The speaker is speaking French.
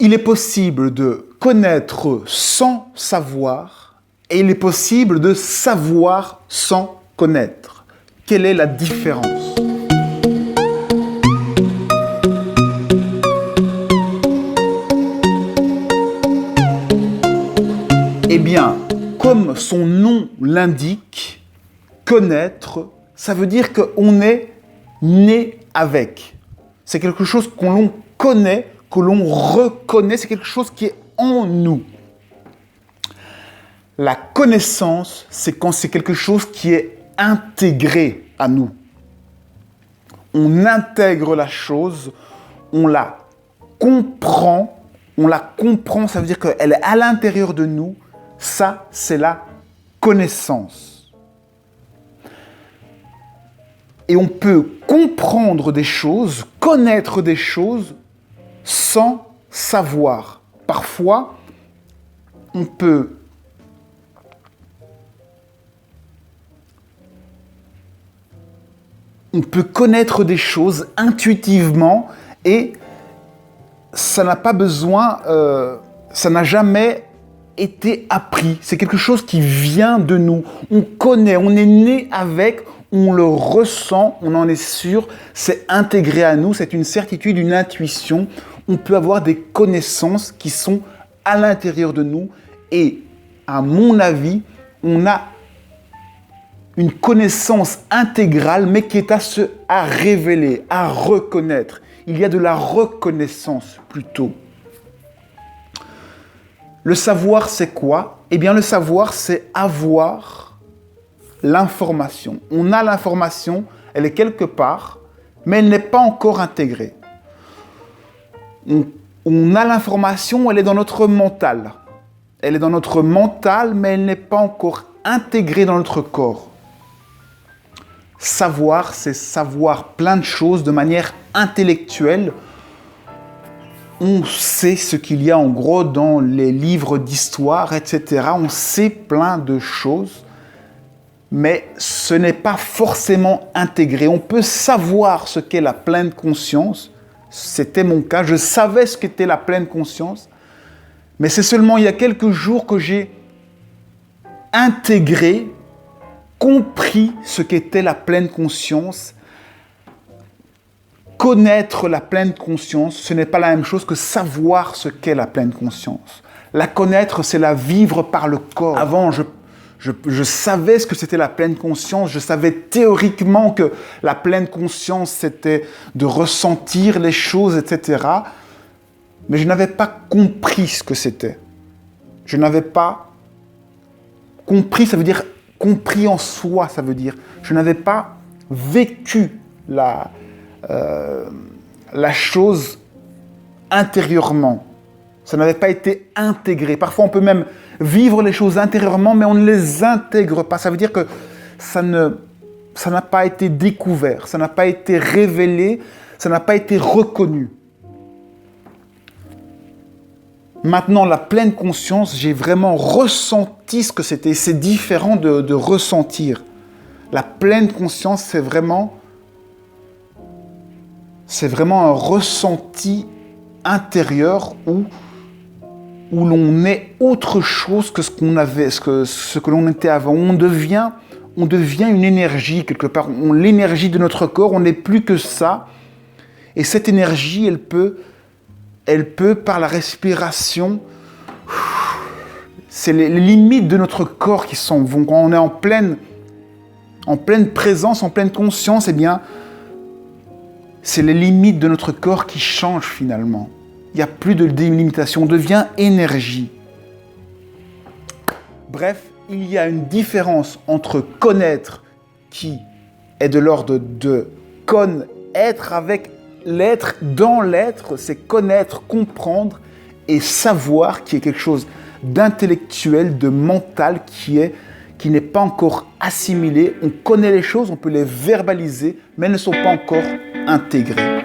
Il est possible de connaître sans savoir et il est possible de savoir sans connaître. Quelle est la différence ? Eh bien, comme son nom l'indique, connaître, ça veut dire qu'on est né avec. C'est quelque chose que l'on connaît, que l'on reconnaît, c'est quelque chose qui est en nous. La connaissance, c'est quand c'est quelque chose qui est intégré à nous. On intègre la chose, on la comprend, ça veut dire qu'elle est à l'intérieur de nous. Ça, c'est la connaissance. Et on peut comprendre des choses, connaître des choses sans savoir. Parfois, on peut connaître des choses intuitivement et ça n'a pas besoin, ça n'a jamais été appris. C'est quelque chose qui vient de nous. On connaît, on est né avec, on le ressent, on en est sûr, c'est intégré à nous, c'est une certitude, une intuition. On peut avoir des connaissances qui sont à l'intérieur de nous et, à mon avis, on a une connaissance intégrale, mais qui est à révéler, à reconnaître. Il y a de la reconnaissance plutôt. Le savoir, c'est quoi ? Eh bien, le savoir, c'est avoir l'information. On a l'information, elle est quelque part, mais elle n'est pas encore intégrée. On a l'information, elle est dans notre mental. Elle est dans notre mental, mais elle n'est pas encore intégrée dans notre corps. Savoir, c'est savoir plein de choses de manière intellectuelle. On sait ce qu'il y a en gros dans les livres d'histoire, etc. On sait plein de choses, mais ce n'est pas forcément intégré. On peut savoir ce qu'est la pleine conscience. C'était mon cas, je savais ce qu'était la pleine conscience, mais c'est seulement il y a quelques jours que j'ai intégré, compris ce qu'était la pleine conscience. Connaître la pleine conscience, ce n'est pas la même chose que savoir ce qu'est la pleine conscience. La connaître, c'est la vivre par le corps. Avant, je savais ce que c'était la pleine conscience, je savais théoriquement que la pleine conscience, c'était de ressentir les choses, etc. Mais je n'avais pas compris ce que c'était. Je n'avais pas compris, ça veut dire compris en soi, ça veut dire. Je n'avais pas vécu la chose intérieurement. Ça n'avait pas été intégré. Parfois, on peut même vivre les choses intérieurement, mais on ne les intègre pas. Ça veut dire que ça n'a pas été découvert, ça n'a pas été révélé, ça n'a pas été reconnu. Maintenant, la pleine conscience, j'ai vraiment ressenti ce que c'était. C'est différent de ressentir. La pleine conscience, c'est vraiment un ressenti intérieur où l'on est autre chose que ce qu'on avait, ce que l'on était avant. On devient une énergie quelque part. L'énergie de notre corps, on n'est plus que ça. Et cette énergie, elle peut par la respiration, c'est les limites de notre corps qui s'en vont. Quand on est en pleine présence, en pleine conscience, eh bien, c'est les limites de notre corps qui changent finalement. Il n'y a plus de délimitation, on devient énergie. Bref, il y a une différence entre connaître, qui est de l'ordre de connaître avec l'être, dans l'être, c'est connaître, comprendre, et savoir, qui est quelque chose d'intellectuel, de mental, qui n'est pas encore assimilé. On connaît les choses, on peut les verbaliser, mais elles ne sont pas encore intégrées.